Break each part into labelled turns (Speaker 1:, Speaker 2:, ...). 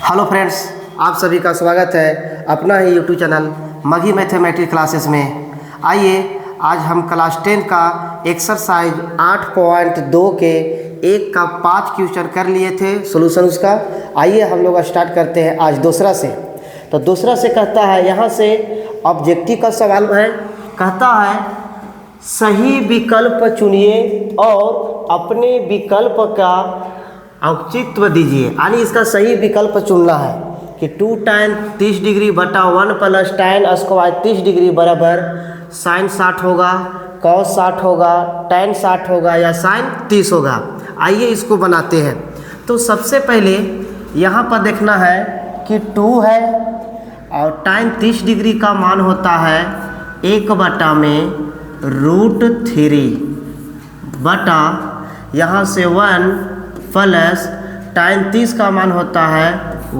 Speaker 1: Hello friends, आप सभी का स्वागत है अपना ही यूट्यूब चैनल मघी मैथमेटिक्स क्लासेस में। आइए आज हम क्लास 10 का एक्सरसाइज 8.2 के 1 का 5 क्वेश्चन कर लिए थे सॉल्यूशन उसका। आइए हम लोग स्टार्ट करते हैं आज दूसरा से। तो दूसरा से कहता है, यहाँ से ऑब्जेक्टिव का सवाल है। कहता है सही विकल्प चुनिए और अपने विकल्प का औचित्य दीजिए। यानी इसका सही विकल्प चुनना है कि 2 tan 30 डिग्री बटा 1 प्लस tan स्क्वायर 30 डिग्री बराबर साइन 60 होगा, कॉस 60 होगा, tan 60 होगा या साइन 30 होगा। आइए इसको बनाते हैं। तो सबसे पहले यहाँ पर देखना है कि 2 है और tan 30 डिग्री का मान होता है 1 बटा में √3 बटा यहाँ से 1 प्लस tan 30 का मान होता है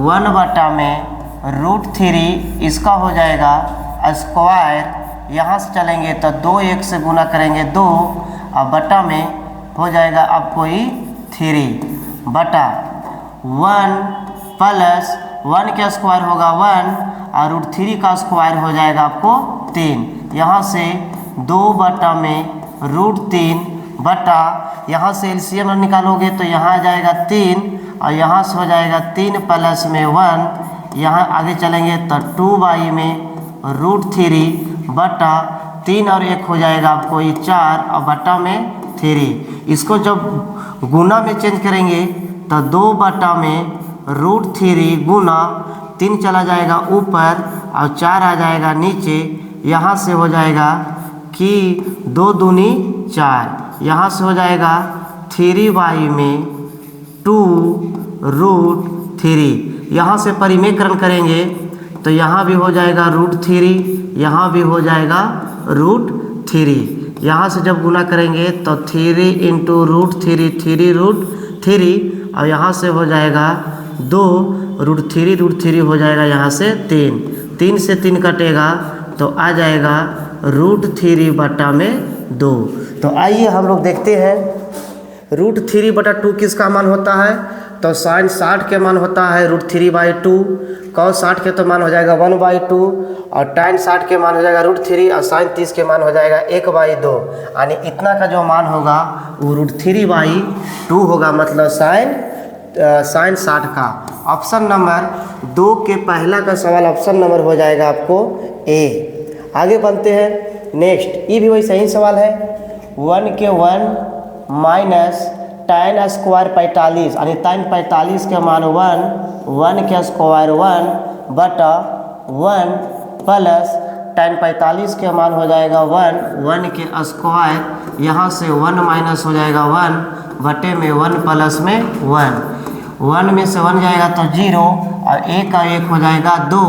Speaker 1: 1 बटा में √3, इसका हो जाएगा स्क्वायर। यहाँ से चलेंगे तो 2 1 से गुना करेंगे 2 और बटा में हो जाएगा आपको 3 बटा 1 प्लस 1 का स्क्वायर होगा 1 और √3 का स्क्वायर हो जाएगा आपको 3। यहाँ से 2 बटा में √3 बटा यहाँ से एलसीएम निकालोगे तो यहाँ आ जाएगा 3 और यहाँ से हो जाएगा 3 प्लस में 1। यहाँ आगे चलेंगे तो 2 में √3 बटा 3 और 1 हो जाएगा आपको 4 और बटा में 3। इसको जब गुना में चेंज करेंगे तो 2 बटा में √3 गुना 3 चला जाएगा ऊपर और 4 आ जाएगा नीचे। यहाँ से हो जाएगा कि 2 दूनी 4, यहाँ से हो जाएगा 3 में 2√3। यहाँ से परिमेयकरण करेंगे तो यहाँ भी हो जाएगा √3, यहाँ भी हो जाएगा √3। यहाँ से जब गुना करेंगे तो 3 इंटू √3 3√3 और यहाँ से हो जाएगा 2 √3 हो जाएगा यहाँ से 3 से 3 कटेगा तो आ जाएगा √3 बटा में 2। तो आइए हम लोग देखते हैं √3 बटा 2 किसका मान होता है। तो साइन 60 के मान होता है √3/2, कॉस 60 के तो मान हो जाएगा 1/2 और tan 60 के मान हो जाएगा √3 और साइन 30 के मान हो जाएगा 1/2। यानी इतना का जो मान होगा वो √3/2 होगा, मतलब साइन 60 का। ऑप्शन नंबर 2 के पहला का सवाल ऑप्शन नंबर हो जाएगा आपको ए। आगे बनते हैं नेक्स्ट। ये भी वही सही सवाल है। 1 के 1 माइनस tan स्क्वायर 45, यानी tan 45 के मान 1 के स्क्वायर 1 बटा 1 प्लस tan 45 के मान हो जाएगा 1 के स्क्वायर। यहाँ से 1 माइनस हो जाएगा 1 बटे में 1 प्लस में 1 में से 1 जाएगा तो 0 और 1 का 1 हो जाएगा 2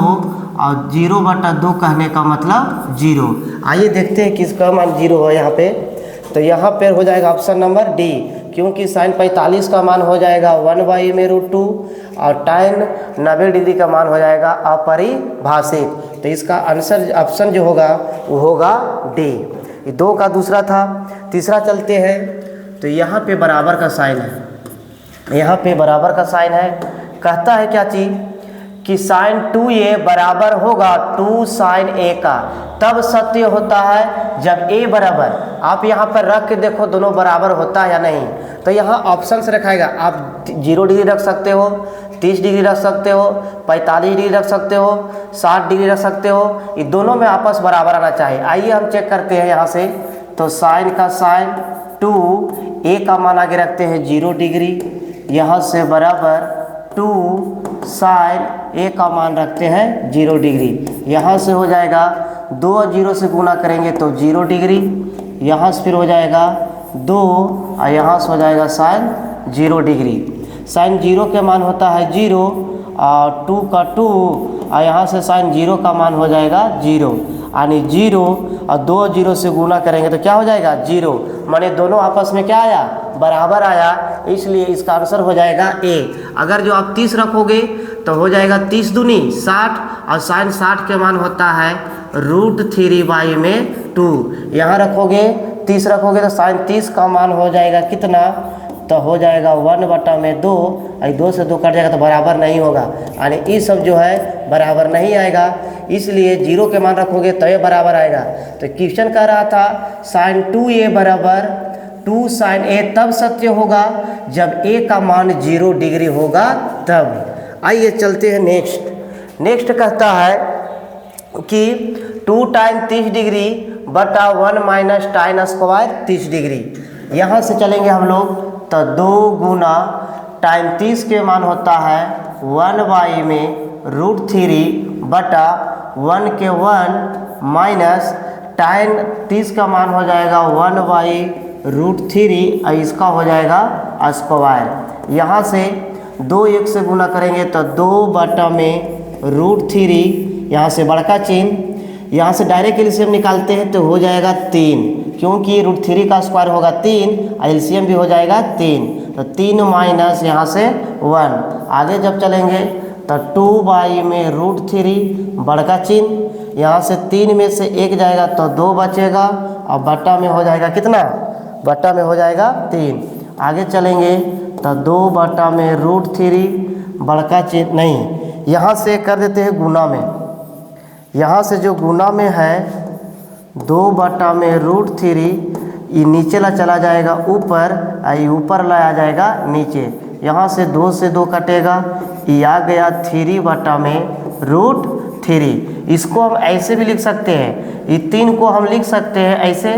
Speaker 1: और 0 बटा 2 कहने का मतलब 0। आइए देखते हैं किसका मान 0 हो यहाँ पे। तो यहाँ पे हो जाएगा ऑप्शन नंबर डी, क्योंकि साइन 45 का मान हो जाएगा 1 में √2 और tan 90 डिग्री का मान हो जाएगा अपरिभाषित। तो इसका आंसर ऑप्शन जो होगा वो होगा डी। ये 2 का दूसरा था। तीसरा चलते हैं। तो यहाँ पे बराबर का साइन है, यहाँ पे बराबर का साइन है। कहता है क्या चीज़ कि साइन 2a बराबर होगा 2 साइन a का। तब सत्य होता है जब a बराबर, आप यहाँ पर रख के देखो दोनों बराबर होता है या नहीं। तो यहाँ ऑप्शन से रखाएगा, आप 0 डिग्री रख सकते हो, 30 डिग्री रख सकते हो, 45 डिग्री रख सकते हो, 60 डिग्री रख सकते हो। ये दोनों में आपस बराबर आना चाहिए। आइए हम चेक करते हैं यहाँ से। तो साइन का साइन 2 a का मान आगे रखते हैं 0 डिग्री, यहाँ से बराबर 2 साइन a का मान रखते हैं 0 डिग्री। यहाँ से हो जाएगा 2 और 0 से गुना करेंगे तो 0 डिग्री, यहाँ से फिर हो जाएगा 2 और यहाँ से हो जाएगा साइन 0 डिग्री। साइन 0 के मान होता है 0 और 2 का 2 और यहाँ से साइन 0 का मान हो जाएगा 0, यानी 0 और 2 और 0 से गुना करेंगे तो क्या हो जाएगा 0। माने दोनों आपस में क्या आया, बराबर आया, इसलिए इसका आंसर हो जाएगा ए। अगर जो आप 30 रखोगे तो हो जाएगा 30 दूनी 60 और साइन 60 के मान होता है √3 में 2। यहाँ रखोगे 30 रखोगे तो साइन 30 का मान हो जाएगा कितना तो हो जाएगा 1/2, और 2 से 2 कट जाएगा तो बराबर नहीं होगा, यानी ये सब जो है बराबर नहीं आएगा, इसलिए 0 के मान रखोगे तो ये बराबर आएगा। तो क्वेश्चन कह रहा था sin 2a बराबर 2 sin a तब सत्य होगा जब a का मान 0 डिग्री होगा तब। आइए चलते हैं नेक्स्ट कहता है कि 2 टाइम 30 डिग्री बटा 1 माइनस टाइन स्क्वायर 30 डिग्री। यहाँ से चलेंगे हम लोग तो 2 गुना टाइम 30 के मान होता है 1/, में √3 बटा 1 के 1 माइनस टाइन 30 का मान हो जाएगा 1/√3, और इसका हो जाएगा स्क्वायर। यहाँ से 2 1 से गुना करेंगे तो 2/, में √3, यहाँ से बड़का चिन्ह, यहाँ से डायरेक्ट एलसीएम निकालते हैं तो हो जाएगा 3, क्योंकि √3 का स्क्वायर होगा 3, और एलसीएम भी हो जाएगा 3, तो 3 माइनस यहाँ से 1। आगे जब चलेंगे तो 2/, में √3 बड़का चिन्ह, यहाँ से 3 में से 1 जाएगा तो 2 बचेगा, और बटा में हो जाएगा कितना, बटा में हो जाएगा 3। आगे चलेंगे तो 2/, में √3 बड़का चिन्ह नहीं, यहाँ से कर देते हैं गुना में, यहाँ से जो गुना में है 2/, में √3, ये नीचे ला चला जाएगा ऊपर, और ऊपर लाया जाएगा नीचे, यहाँ से 2 से 2 कटेगा, ये आ गया 3/, में √3। इसको हम ऐसे भी लिख सकते हैं, ये 3 को हम लिख सकते हैं ऐसे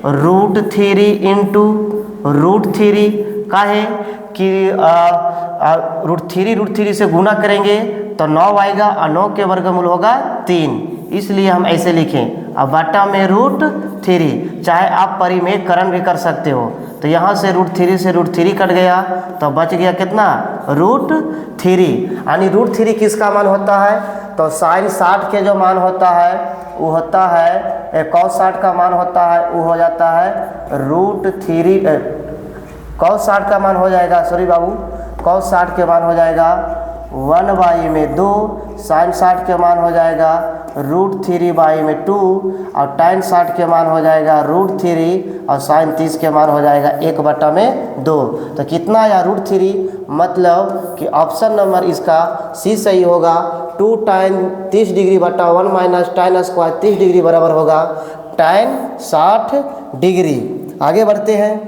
Speaker 1: √3 इंटू √3, काहे कि √3 से गुना करेंगे तो 9 आएगा, और 9 के वर्गमूल होगा 3, इसलिए हम ऐसे लिखें। अब बटा में √3, चाहे आप परिमेयकरण भी कर सकते हो, तो यहाँ से √3 से √3 कट गया तो बच गया कितना, √3, यानी √3 किसका मान होता है, तो sin 60 के जो मान होता है वो होता है cos 60 का मान होता है वो हो जाता है √3, cos 60 का मान हो जाएगा, सॉरी बाबू, cos 60 के मान हो जाएगा 1/, में 2, sin 60 के मान हो जाएगा √3/, में 2, और tan 60 के मान हो जाएगा √3, और sin 30 के मान हो जाएगा 1/, में 2। तो कितना आया √3, मतलब कि ऑप्शन नंबर इसका सी सही होगा। 2 tan 30 डिग्री बटा 1 माइनस टाइन स्क्वायर 30 डिग्री बराबर होगा tan 60 डिग्री। आगे बढ़ते हैं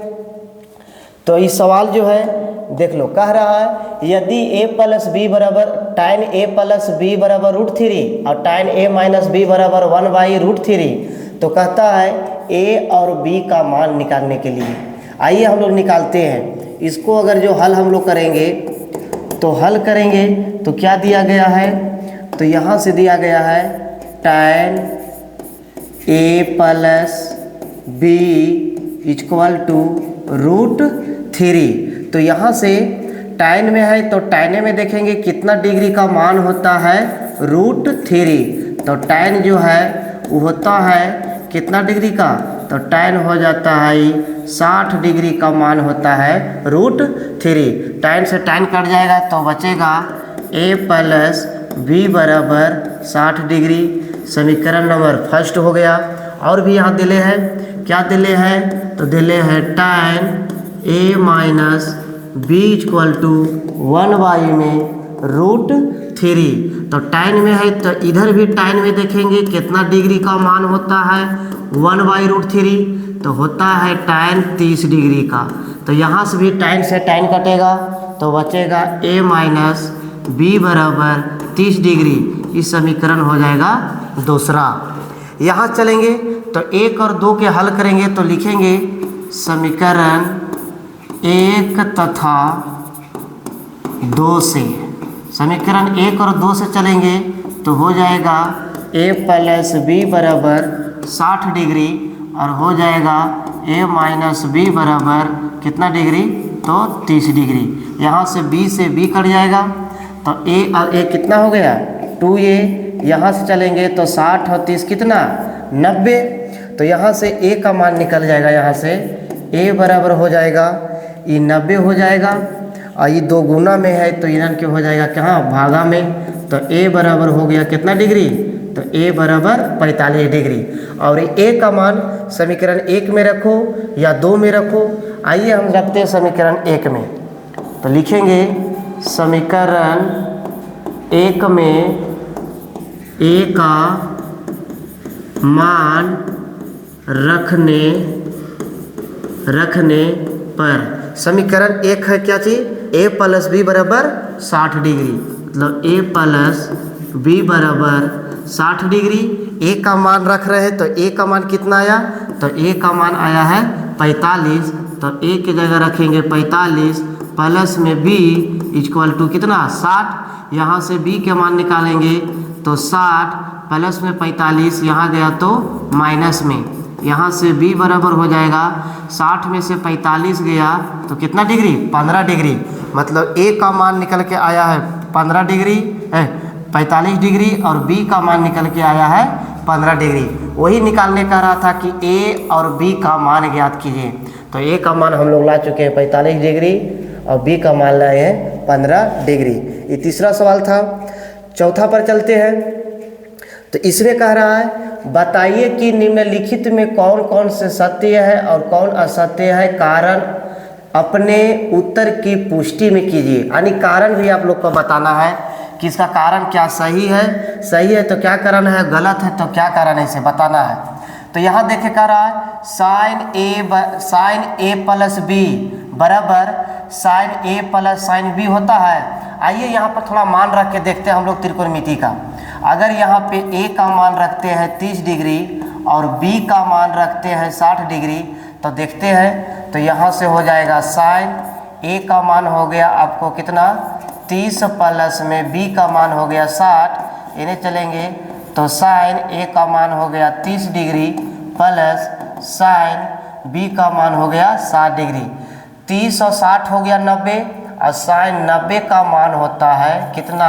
Speaker 1: तो इस सवाल जो है देख लो, कह रहा है यदि a प्लस b बराबर tan a प्लस b बराबर √3 और tan a माइनस b बराबर 1/√3, तो कहता है a और b का मान निकालने के लिए। आइए हम लोग निकालते हैं इसको। अगर जो हल हम लोग करेंगे तो हल करेंगे तो क्या दिया गया है, तो यहाँ से दिया गया है tan a plus b equal to √3। तो यहाँ से tan में है तो tan में देखेंगे कितना डिग्री का मान होता है √3, तो tan जो है वो होता है कितना डिग्री का, तो tan हो जाता है 60 डिग्री का मान होता है √3। tan से tan कट जाएगा तो बचेगा a प्लस b बराबर 60 डिग्री। समीकरण नंबर फर्स्ट हो गया। और भी यहाँ दिले हैं, क्या दिले हैं, तो दिले हैं tan a minus b equal to 1/, में √3। तो tan में है तो इधर भी tan में देखेंगे कितना डिग्री का मान होता है 1/√3, तो होता है tan 30 डिग्री का। तो यहाँ से भी tan से tan कटेगा तो बचेगा a माइनस b बराबर 30 डिग्री। इस समीकरण हो जाएगा दूसरा। यहाँ चलेंगे तो 1 और 2 के हल करेंगे तो लिखेंगे समीकरण 1 तथा 2 से। समीकरण 1 और 2 से चलेंगे तो हो जाएगा a प्लस b बराबर 60 डिग्री और हो जाएगा a माइनस b बराबर कितना डिग्री, तो 30 डिग्री। यहाँ से b से b कट जाएगा तो a और a कितना हो गया 2a। यहाँ से चलेंगे तो 60 और 30 कितना 90। तो यहाँ से a का मान निकल जाएगा, यहाँ से a बराबर हो जाएगा ये 90 हो जाएगा और ये 2 गुना में है तो इधर के हो जाएगा कहाँ भागा में। तो a बराबर हो गया कितना डिग्री, तो a बराबर 45 डिग्री। और a का मान समीकरण 1 में रखो या 2 में रखो, आइए हम रखते हैं समीकरण 1 में, तो लिखेंगे समीकरण 1 में a का मान रखने पर, समीकरण 1 है क्या चीज़, a प्लस बी बराबर 60 डिग्री, मतलब a प्लस बी बराबर 60 डिग्री। a का मान रख रहे हैं तो a का मान कितना आया, तो a का मान आया है 45, तो a की जगह रखेंगे 45 प्लस में b इक्वल टू कितना 60, यहाँ से b के मान निकालेंगे तो 60 प्लस में 45, यहाँ गया तो माइनस में, यहाँ से b बराबर हो जाएगा 60 में से 45 गया तो कितना डिग्री 15 डिग्री, मतलब a का मान निकल के आया है 15 डिग्री 45 डिग्री और b का मान निकल के आया है 15 डिग्री। वही निकालने का रहा था कि a और b का मान ज्ञात कीजिए, तो a का मान हम लोग ला चुके हैं 45 डिग्री और b का मान लाए हैं 15 डिग्री। ये तीसरा सवाल था। चौथा पर चलते हैं, तो इसमें कह रहा है बताइए कि निम्नलिखित में कौन कौन से सत्य है और कौन असत्य है, कारण अपने उत्तर की पुष्टि में कीजिए। यानी कारण भी आप लोग को बताना है कि इसका कारण क्या सही है तो क्या कारण है, गलत है तो क्या कारण है, इसे बताना है। तो यहाँ देखे कह रहा है साइन ए प्लस बी बराबर साइन ए प्लस साइन बी होता है। आइए यहाँ पर थोड़ा मान रख के देखते हैं हम लोग त्रिकोणमिति का। अगर यहाँ पे a का मान रखते हैं 30 डिग्री और b का मान रखते हैं 60 डिग्री, तो देखते हैं तो यहाँ से हो जाएगा साइन a का मान हो गया आपको कितना 30 प्लस में b का मान हो गया 60, इन्हें चलेंगे तो साइन a का मान हो गया 30 डिग्री प्लस साइन b का मान हो गया 60 डिग्री। 30 और 60 हो गया 90 और साइन 90 का मान होता है कितना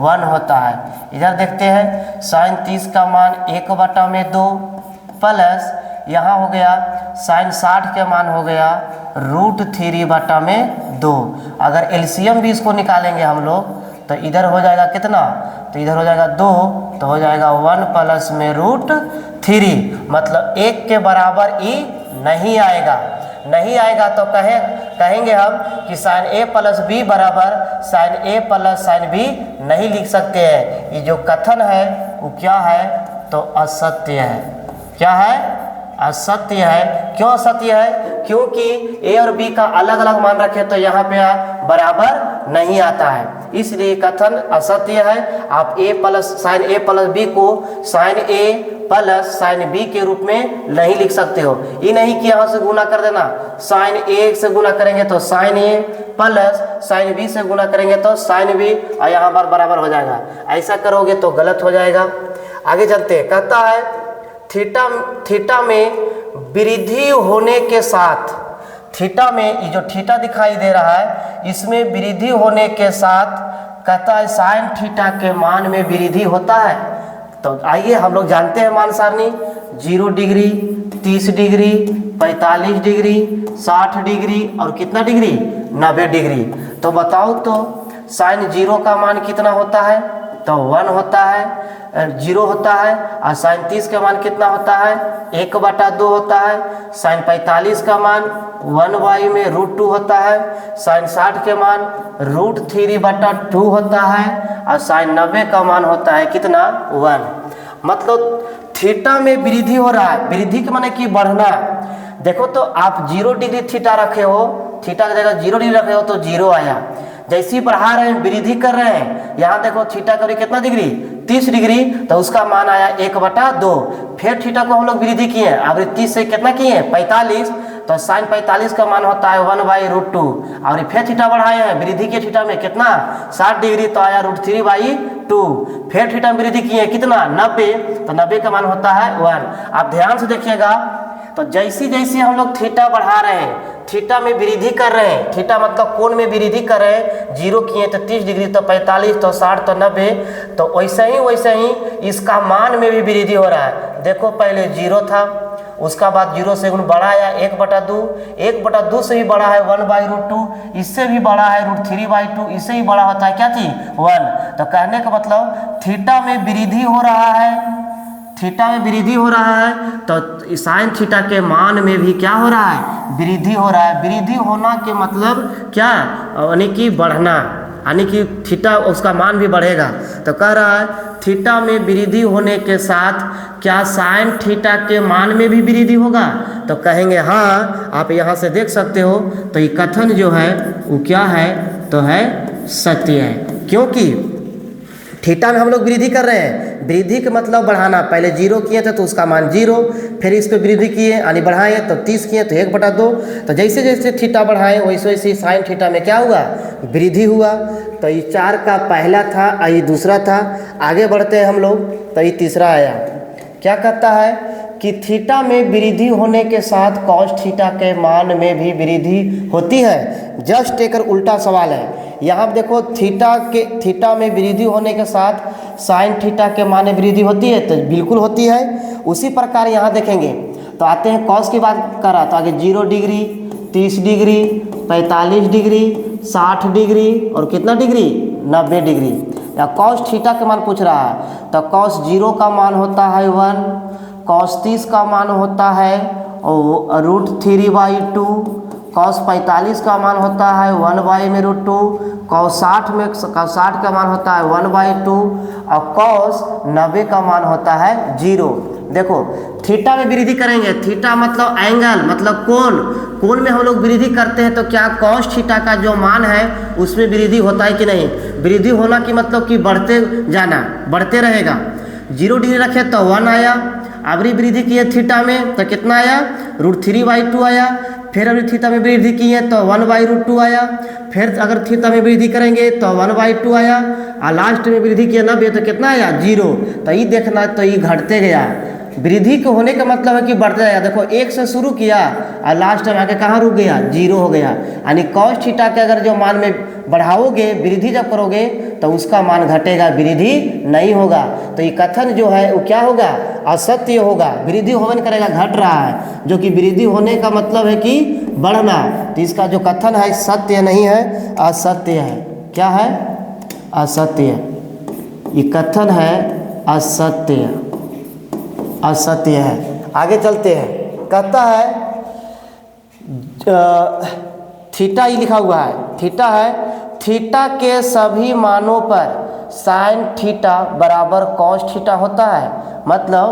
Speaker 1: 1 होता है। इधर देखते हैं साइन 30 का मान 1/2 प्लस यहाँ हो गया साइन 60 के मान हो गया √3/2। अगर एलसीएम भी इसको निकालेंगे हम लोग तो इधर हो जाएगा कितना, तो इधर हो जाएगा 2, तो हो जाएगा 1 प्लस में √3, मतलब 1 के बराबर ई नहीं आएगा तो कहेंगे हम कि साइन ए प्लस बी बराबर साइन ए प्लस साइन बी नहीं लिख सकते हैं। ये जो कथन है वो क्या है, तो असत्य है। क्या है, असत्य है। क्यों असत्य है, क्योंकि ए और बी का अलग अलग मान रखे तो यहाँ पे बराबर नहीं आता है, इसलिए कथन असत्य है। आप साइन ए प्लस बी को साइन ए प्लस साइन बी के रूप में नहीं लिख सकते हो। ये नहीं कि यहाँ से गुना कर देना, साइन ए से गुना करेंगे तो साइन ए प्लस साइन बी से गुना करेंगे तो साइन बी और यहाँ पर बराबर हो जाएगा। ऐसा करोगे तो गलत हो जाएगा। आगे चलते हैं, कहता है थीटा में वृद्धि होने के साथ, थीटा में ये जो थीटा दिखाई दे रहा है इसमें वृद्धि होने के साथ कहता है साइन थीटा के मान में वृद्धि होता है। तो आइए हम लोग जानते हैं मान सारणी, 0 डिग्री 30 डिग्री 45 डिग्री 60 डिग्री और कितना डिग्री 90 डिग्री। तो बताओ तो साइन 0 का मान कितना होता है, तो 1 होता है, 0 होता है। और साइन 30 का मान कितना होता है, 1/2 होता है। साइन 45 का मान 1 में √2 होता है। साइन 60 के मान √3/2 होता है। और साइन 90 का मान होता है कितना 1। मतलब थीटा में वृद्धि हो रहा है, वृद्धि के माने कि बढ़ना। देखो तो आप 0 डिग्री थीटा रखे हो, थीटा की जगह 0 डिग्री रखे हो तो 0 आया। जैसे ही बढ़ा रहे हैं वृद्धि कर रहे हैं, यहाँ देखो थीटा करी कितना डिग्री 30 डिग्री, तो उसका मान आया 1/2। फिर थीटा को हम लोग वृद्धि किए, अब 30 से कितना किए 45, तो साइन 45 का मान होता है 1/√2। और फिर थीटा बढ़ाए हैं, वृद्धि के थीटा में कितना 60 डिग्री, तो आया √3/2। फिर थीटा में वृद्धि किए कितना 90, तो 90 का मान होता है 1। आप ध्यान से देखिएगा, तो जैसी जैसी हम लोग थीटा बढ़ा रहे हैं, थीटा में वृद्धि कर रहे हैं, थीटा मतलब कोण में वृद्धि कर रहे हैं, 0 किए तो 30 डिग्री, तो 45, तो 60, तो 90, तो वैसे ही इसका मान में भी वृद्धि हो रहा है। देखो पहले 0 था, उसका बाद 0 से गुण बढ़ा आया 1/2, 1/2 से भी बड़ा है 1/√2, इससे भी बड़ा है √3/2, इससे भी बड़ा होता है क्या चीज 1। तो कहने का मतलब थीटा में वृद्धि हो रहा है, थीटा में वृद्धि हो रहा है तो साइन थीटा के मान में भी क्या हो रहा है, वृद्धि हो रहा है। वृद्धि होना के मतलब क्या, यानी कि बढ़ना, यानी कि थीटा उसका मान भी बढ़ेगा। तो कह रहा है थीटा में वृद्धि होने के साथ क्या साइन थीटा के मान में भी वृद्धि होगा, तो कहेंगे हाँ। आप यहाँ से देख सकते हो तो ये कथन जो है वो क्या है, तो है सत्य है, क्योंकि थीटा में हम लोग वृद्धि कर रहे हैं। वृद्धि का मतलब बढ़ाना, पहले 0 किए थे तो उसका मान 0, फिर इस पर वृद्धि किए यानी बढ़ाए तो 30 किए तो 1/2। तो जैसे जैसे थीटा बढ़ाए वैसे वैसे साइन थीटा में क्या हुआ, वृद्धि हुआ। तो ये 4 का पहला था, ये दूसरा था। आगे बढ़ते हैं हम लोग तो ये तीसरा आया। क्या कहता है कि थीटा में वृद्धि होने के साथ कॉस थीटा के मान में भी वृद्धि होती है। जस्ट एक उल्टा सवाल है। यहाँ देखो थीटा में वृद्धि होने के साथ साइन थीटा के मान में वृद्धि होती है, तो बिल्कुल होती है। उसी प्रकार यहाँ देखेंगे तो आते हैं कॉस की बात कर रहा तो आगे 0 डिग्री, 30 डिग्री, 45 डिग्री, 60 डिग्री और कितना डिग्री, 90 डिग्री। या कॉस थीटा का मान पूछ रहा है तो कॉस 0 का मान होता है 1, कॉस 30 का मान होता है और √3/2, कॉस 45 का मान होता है 1/√2, कॉस 60 का मान होता है 1/2 और कॉस 90 का मान होता है 0। देखो थीटा में वृद्धि करेंगे, थीटा मतलब एंगल, मतलब कोण में हम लोग वृद्धि करते हैं तो क्या कॉस थीटा का जो मान है उसमें वृद्धि होता है कि नहीं। वृद्धि होना की मतलब कि बढ़ते जाना, बढ़ते रहेगा। 0 डिग्री रखे तो 1 आया, अबरी वृद्धि किए थीटा में तो कितना आया, √3/2 आया। फिर अगर थीटा में वृद्धि की है तो 1/√2 आया। फिर अगर थीटा में वृद्धि करेंगे तो 1/2 आया और लास्ट में वृद्धि किया 90 तो कितना आया, 0। तो ये देखना तो ये घटते गया। वृद्धि के होने का मतलब है कि बढ़ते जाएगा। देखो 1 से शुरू किया और लास्ट में आके कहाँ रुक गया, 0 हो गया। यानी कॉस थीटा के अगर जो मान में बढ़ाओगे, वृद्धि जब करोगे तो उसका मान घटेगा, वृद्धि नहीं होगा। तो ये कथन जो है वो क्या होगा, असत्य होगा। वृद्धि होने करेगा, घट रहा है, जो कि वृद्धि होने का मतलब है कि बढ़ना। तो इसका जो कथन है सत्य नहीं है, असत्य है। क्या है, असत्य। ये कथन है असत्य, असत्य है। आगे चलते हैं। कहता है थीटा ही लिखा हुआ है, थीटा है, थीटा के सभी मानों पर साइन थीटा बराबर कॉस थीटा होता है। मतलब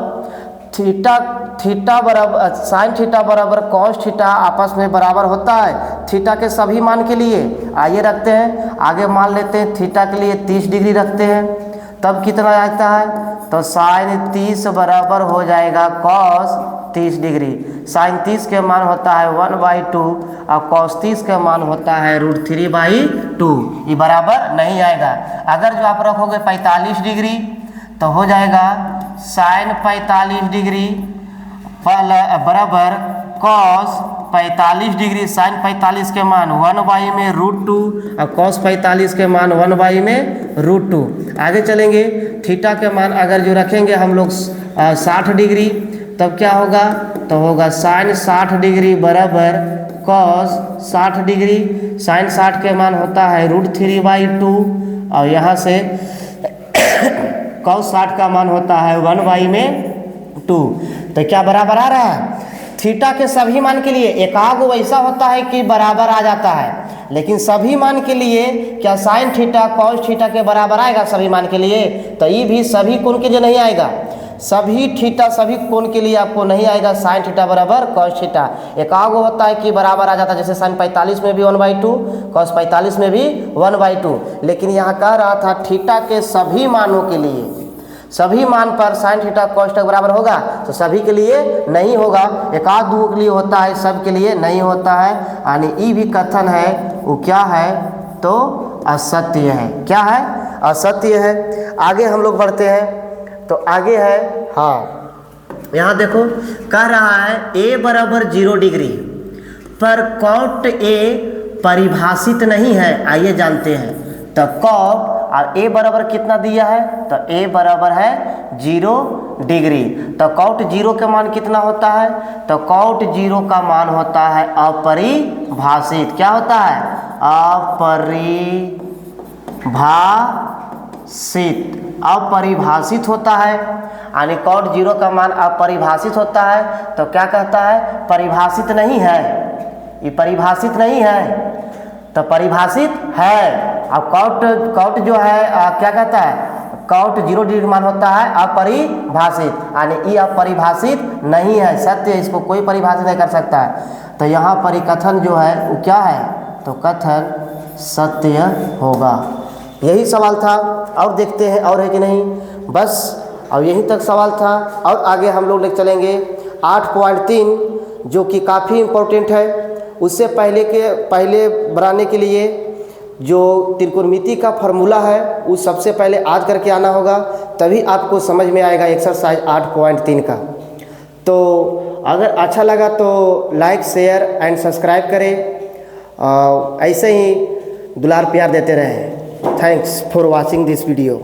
Speaker 1: थीटा बराबर साइन थीटा बराबर कॉस थीटा आपस में बराबर होता है थीटा के सभी मान के लिए। आइए रखते हैं, आगे मान लेते हैं थीटा के लिए 30 डिग्री रखते हैं, तब कितना आता है, तो साइन 30 बराबर हो जाएगा कॉस 30 डिग्री। साइन 30 के मान होता है 1/2 और कॉस 30 के मान होता है √3/2। ये बराबर नहीं आएगा। अगर जो आप रखोगे 45 डिग्री तो हो जाएगा साइन 45 डिग्री बराबर कॉस 45 डिग्री। साइन 45 के मान 1 में √2 और कॉस 45 के मान 1 में √2। आगे चलेंगे, थीटा के मान अगर जो रखेंगे हम लोग 60 डिग्री तब क्या होगा, तो होगा साइन 60 डिग्री बराबर कॉस 60 डिग्री। साइन 60 के मान होता है √3/2 और यहाँ से कॉस 60 का मान होता है 1 में 2। तो क्या बराबर आ रहा है। थीटा के सभी मान के लिए एकाग वैसा होता है कि बराबर आ जाता है, लेकिन सभी मान के लिए क्या साइन थीटा कॉस थीटा के बराबर आएगा सभी मान के लिए, तो ये भी सभी कोण के लिए नहीं आएगा। सभी थीटा सभी कोण के लिए आपको नहीं आएगा साइन थीटा बराबर कॉस थीटा। एकाग होता है कि बराबर आ जाता है, जैसे साइन 45 में भी 1/2, कॉस 45 में भी 1/2। लेकिन यहाँ कह रहा था थीटा के सभी मानों के लिए, सभी मान पर साइन थीटा कॉस थीटा बराबर होगा, तो सभी के लिए नहीं होगा, एक आध दो के लिए होता है, सब के लिए नहीं होता है। यानी ये भी कथन है वो क्या है, तो असत्य है। क्या है, असत्य है। आगे हम लोग बढ़ते हैं तो आगे है, हाँ यहाँ देखो कह रहा है a बराबर 0 डिग्री पर कॉट a परिभाषित नहीं है। आइए जानते हैं, तो कॉट और a बराबर कितना दिया है, तो a बराबर है 0 डिग्री। तो कॉट 0 का मान कितना होता है, तो कॉट 0 का मान होता है अपरिभाषित। क्या होता है, अपरिभाषित। अपरिभाषित होता है, यानी कॉट 0 का मान अपरिभाषित होता है तो क्या कहता है, परिभाषित नहीं है, ये परिभाषित नहीं है तो परिभाषित है। अब कॉट जो है क्या कहता है, कॉट 0 डिग्री मान होता है अपरिभाषित, यानी ये अपरिभाषित नहीं है, सत्य, इसको कोई परिभाषित नहीं कर सकता है। तो यहाँ पर कथन जो है वो क्या है, तो कथन सत्य होगा। यही सवाल था, और देखते हैं और है कि नहीं, बस अब यहीं तक सवाल था। और आगे हम लोग ले चलेंगे 8.3 जो कि काफ़ी इम्पोर्टेंट है। उससे पहले बनाने के लिए जो त्रिकोणमिति का फॉर्मूला है वो सबसे पहले याद करके आना होगा, तभी आपको समझ में आएगा एक्सरसाइज 8.3 का। तो अगर अच्छा लगा तो लाइक शेयर एंड सब्सक्राइब करें, ऐसे ही दुलार प्यार देते रहें। Thanks for watching this video.